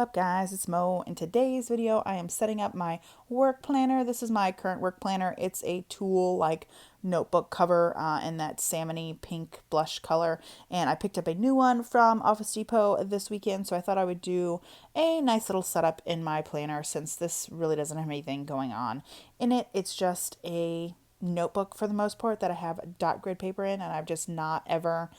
Up guys, it's Mo. In today's video I am setting up my work planner. This is my current work planner. It's a tulle like notebook cover in that salmony pink blush color, and I picked up a new one from Office Depot this weekend, so I thought I would do a nice little setup in my planner since this really doesn't have anything going on in it. It's just a notebook for the most part that I have dot grid paper in, and I've just not ever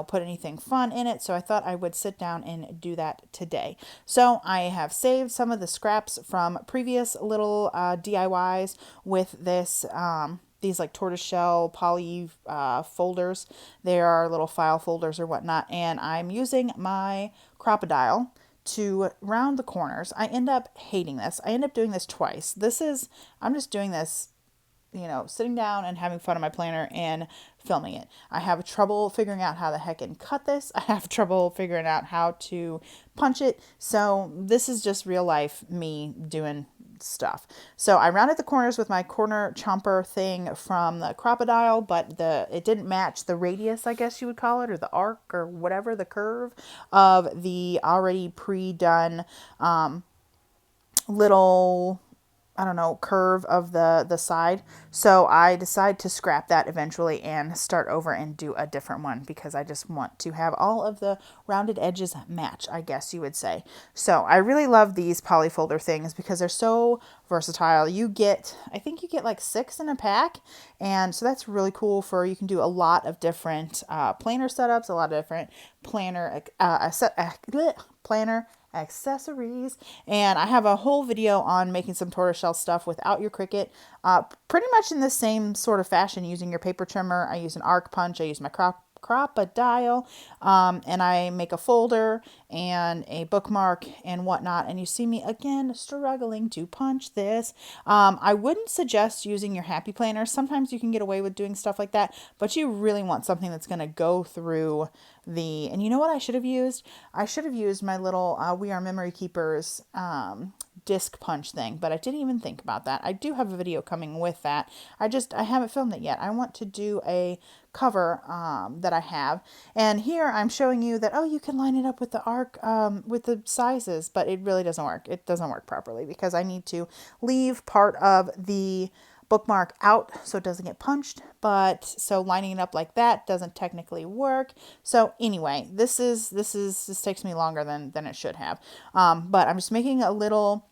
put anything fun in it. So I thought I would sit down and do that today. So I have saved some of the scraps from previous little DIYs with this. These like tortoiseshell poly folders. They are little file folders or whatnot. And I'm using my Crocodile to round the corners. I end up hating this. I end up doing this twice. I'm just doing this sitting down and having fun on my planner and filming it. I have trouble figuring out how the heck and cut this. I have trouble figuring out how to punch it. So this is just real life me doing stuff. So I rounded the corners with my corner chomper thing from the Crocodile, but it didn't match the radius, I guess you would call it, or the arc or whatever, the curve of the already pre-done little, I don't know, curve of the side. So I decide to scrap that eventually and start over and do a different one because I just want to have all of the rounded edges match, I guess you would say. So I really love these polyfolder things because they're so versatile. I think you get like 6 in a pack, and so that's really cool. You can do a lot of different planner setups, a lot of different planner accessories, and I have a whole video on making some tortoiseshell stuff without your Cricut, pretty much in the same sort of fashion, using your paper trimmer. I use an arc punch, I use my Crocodile, and I make a folder and a bookmark and whatnot, and you see me again struggling to punch this. I wouldn't suggest using your Happy Planner. Sometimes you can get away with doing stuff like that, but you really want something that's going to go through and you know what I should have used? I should have used my little We Are Memory Keepers disc punch thing, but I didn't even think about that. I do have a video coming with that. I haven't filmed it yet. I want to do a cover that I have, and here I'm showing you that, you can line it up with the arc with the sizes, but it really doesn't work. It doesn't work properly because I need to leave part of the bookmark out so it doesn't get punched, but so lining it up like that doesn't technically work. So anyway, this takes me longer than it should have, but I'm just making a little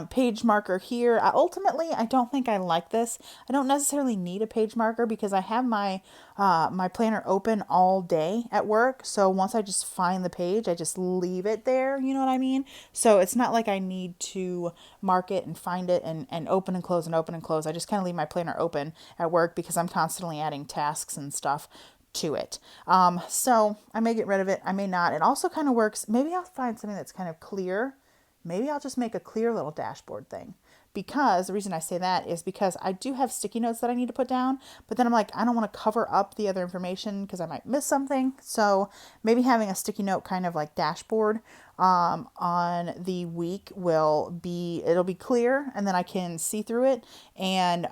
page marker here. Ultimately, I don't think I like this. I don't necessarily need a page marker because I have my my planner open all day at work. So once I just find the page, I just leave it there. You know what I mean? So it's not like I need to mark it and find it and open and close and open and close. I just kind of leave my planner open at work because I'm constantly adding tasks and stuff to it. So I may get rid of it. I may not. It also kind of works. Maybe I'll find something that's kind of clear. Maybe I'll just make a clear little dashboard thing, because the reason I say that is because I do have sticky notes that I need to put down, but then I'm like, I don't want to cover up the other information because I might miss something. So maybe having a sticky note kind of like dashboard on the week it'll be clear, and then I can see through it and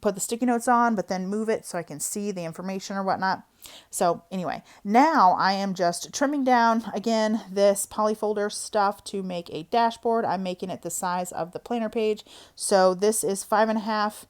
put the sticky notes on, but then move it so I can see the information or whatnot. So anyway, now I am just trimming down again this polyfolder stuff to make a dashboard. I'm making it the size of the planner page. So this is 5.5.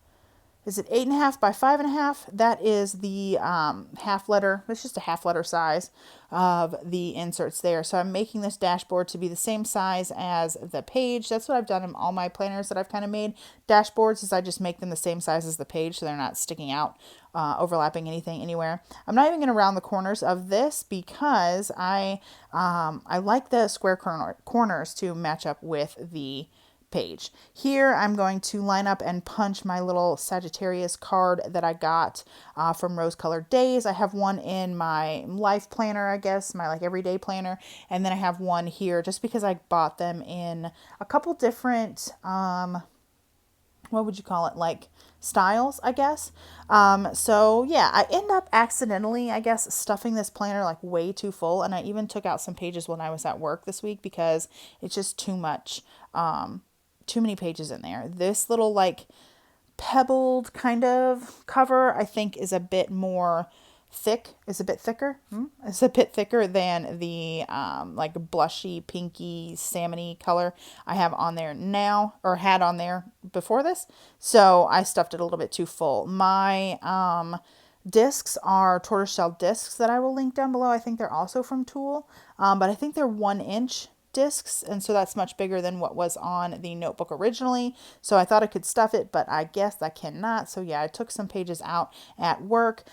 Is it 8.5 by 5.5? That is the half letter. It's just a half letter size of the inserts there. So I'm making this dashboard to be the same size as the page. That's what I've done in all my planners that I've kind of made dashboards, is I just make them the same size as the page so they're not sticking out, overlapping anything anywhere. I'm not even going to round the corners of this because I like the square corners to match up with the page. Here I'm going to line up and punch my little Sagittarius card that I got from Rose Colored Days. I have one in my life planner, I guess, my like everyday planner, and then I have one here just because I bought them in a couple different what would you call it, like styles, I guess. So yeah, I end up accidentally, I guess, stuffing this planner like way too full, and I even took out some pages when I was at work this week because it's just too much. Too many pages in there. This little like pebbled kind of cover I think is a bit more thick, is a bit thicker. It's a bit thicker than the like blushy, pinky, salmony color I have on there now, or had on there before this. So I stuffed it a little bit too full. My discs are tortoiseshell discs that I will link down below. I think they're also from Tool, but I think they're 1 inch discs, and so that's much bigger than what was on the notebook originally. So I thought I could stuff it, but I guess I cannot. So yeah, I took some pages out at work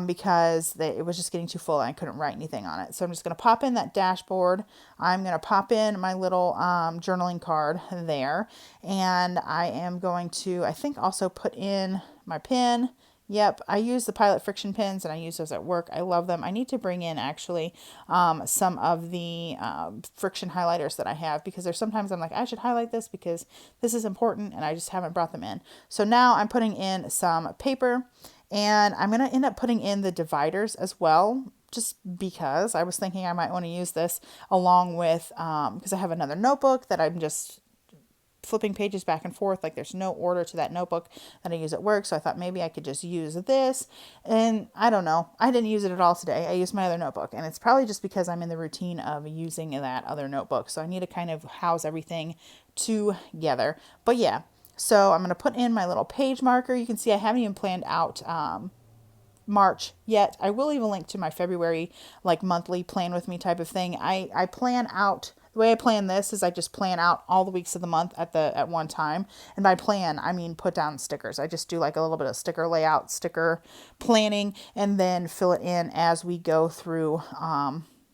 because it was just getting too full and I couldn't write anything on it. So I'm just going to pop in that dashboard. I'm going to pop in my little journaling card there, and I am going to, I think, also put in my pen. Yep, I use the Pilot Friction pens, and I use those at work. I love them. I need to bring in, actually, some of the friction highlighters that I have, because there's sometimes I'm like, I should highlight this because this is important, and I just haven't brought them in. So now I'm putting in some paper, and I'm going to end up putting in the dividers as well, just because I was thinking I might want to use this along with, because I have another notebook that I'm just flipping pages back and forth, like there's no order to that notebook that I use at work. So I thought maybe I could just use this, and I don't know, I didn't use it at all today. I used my other notebook, and it's probably just because I'm in the routine of using that other notebook, so I need to kind of house everything together. But yeah, so I'm going to put in my little page marker. You can see I haven't even planned out March yet. I will leave a link to my February, like, monthly plan with me type of thing. I plan out, the way I plan this is I just plan out all the weeks of the month at one time. And by plan, I mean put down stickers. I just do like a little bit of sticker layout, sticker planning, and then fill it in as we go through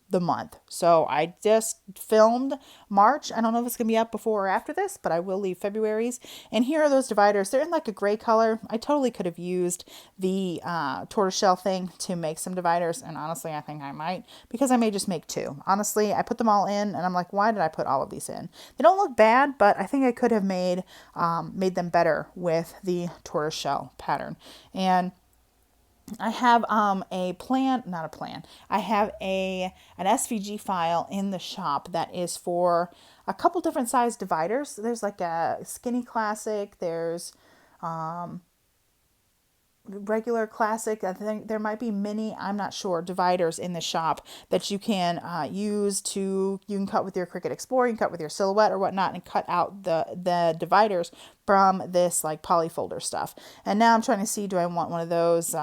the month. So I just filmed March. I don't know if it's going to be up before or after this, but I will leave February's. And here are those dividers. They're in like a gray color. I totally could have used the tortoiseshell thing to make some dividers. And honestly, I think I might, because I may just make two. Honestly, I put them all in, and I'm like, why did I put all of these in? They don't look bad, but I think I could have made them better with the tortoiseshell pattern. And I have a plan, not a plan. I have an SVG file in the shop that is for a couple different size dividers. There's like a skinny classic. There's regular classic. I think there might be mini, I'm not sure, dividers in the shop that you can use to, you can cut with your Cricut Explorer, you can cut with your Silhouette or whatnot, and cut out the dividers from this like poly folder stuff. And now I'm trying to see, do I want one of those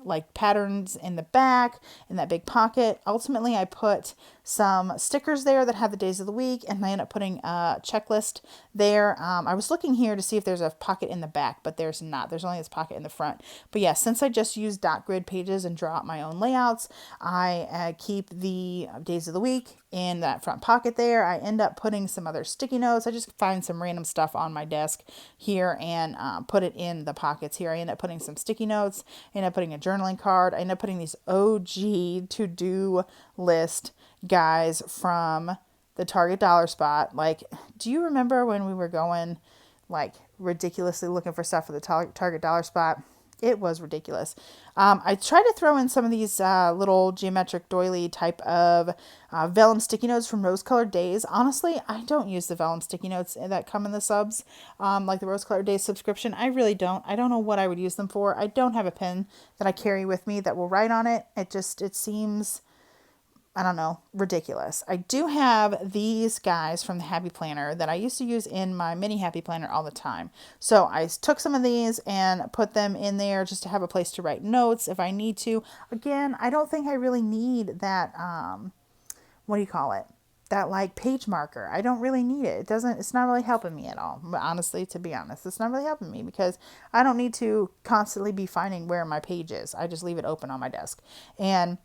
like patterns in the back, in that big pocket. Ultimately, I put some stickers there that have the days of the week, and I end up putting a checklist there. I was looking here to see if there's a pocket in the back, but there's not. There's only this pocket in the front. But yeah, since I just use dot grid pages and draw out my own layouts, I keep the days of the week in that front pocket there. I end up putting some other sticky notes. I just find some random stuff on my desk here and put it in the pockets here. I end up putting some sticky notes. I end up putting a journaling card. I end up putting these OG to-do list guys from the Target dollar spot. Like, do you remember when we were going like ridiculously looking for stuff for the Target dollar spot? It was ridiculous. I tried to throw in some of these little geometric doily type of vellum sticky notes from Rose Colored Days. Honestly, I don't use the vellum sticky notes that come in the subs, like the Rose Colored Days subscription. I really don't. I don't know what I would use them for. I don't have a pen that I carry with me that will write on it. It seems, I don't know, ridiculous. I do have these guys from the Happy Planner that I used to use in my mini Happy Planner all the time. So I took some of these and put them in there just to have a place to write notes if I need to. Again, I don't think I really need that, what do you call it? That like page marker. I don't really need it. It's not really helping me at all. But honestly, to be honest, it's not really helping me because I don't need to constantly be finding where my page is. I just leave it open on my desk. And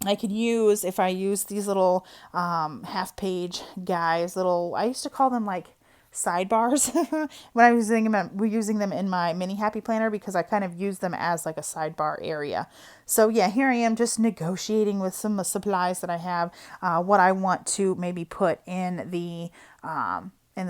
I could use, if I use these little half page guys, I used to call them like sidebars when I was using them in my mini Happy Planner, because I kind of use them as like a sidebar area. So yeah, here I am just negotiating with some supplies that I have, what I want to maybe put in the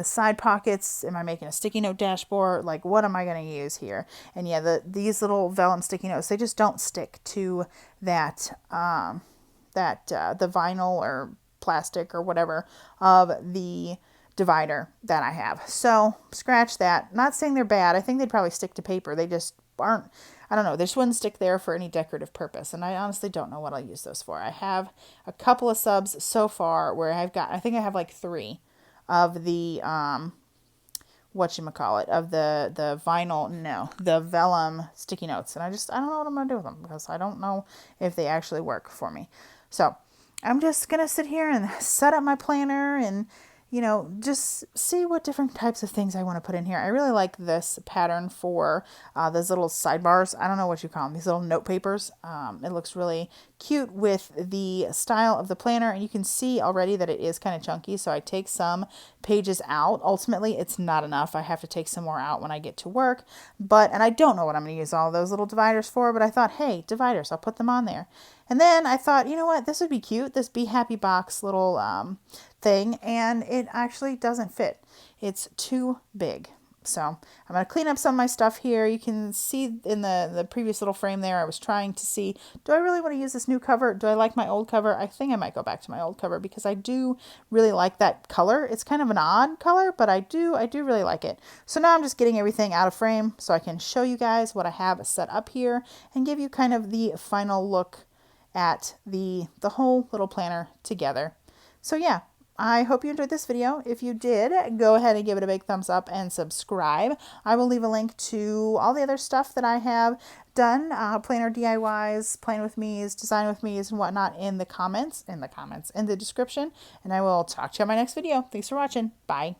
side pockets. Am I making a sticky note dashboard? Like, what am I going to use here? And yeah, these little vellum sticky notes, they just don't stick to that, the vinyl or plastic or whatever of the divider that I have. So scratch that. Not saying they're bad. I think they'd probably stick to paper. They just aren't. I don't know, this wouldn't stick there for any decorative purpose, and I honestly don't know what I'll use those for. I have a couple of subs so far where I think I have like 3 of the whatchamacallit, of the vinyl, no, the vellum sticky notes. And I don't know what I'm going to do with them because I don't know if they actually work for me. So I'm just going to sit here and set up my planner and, you know, just see what different types of things I want to put in here. I really like this pattern for those little sidebars. I don't know what you call them, these little note papers. It looks really cute with the style of the planner, and you can see already that it is kind of chunky, so I take some pages out. Ultimately, it's not enough. I have to take some more out when I get to work, and I don't know what I'm going to use all those little dividers for, but I thought, hey, dividers, I'll put them on there. And then I thought, you know what, this would be cute, this Be Happy box little thing, and it actually doesn't fit. It's too big. So I'm going to clean up some of my stuff here. You can see in the previous little frame there, I was trying to see, do I really want to use this new cover? Do I like my old cover? I think I might go back to my old cover because I do really like that color. It's kind of an odd color, but I do really like it. So now I'm just getting everything out of frame so I can show you guys what I have set up here and give you kind of the final look at the whole little planner together. So yeah, I hope you enjoyed this video. If you did, go ahead and give it a big thumbs up and subscribe. I will leave a link to all the other stuff that I have done, planner DIYs, plan with me's, design with me's, and whatnot in the comments, in the description. And I will talk to you on my next video. Thanks for watching. Bye.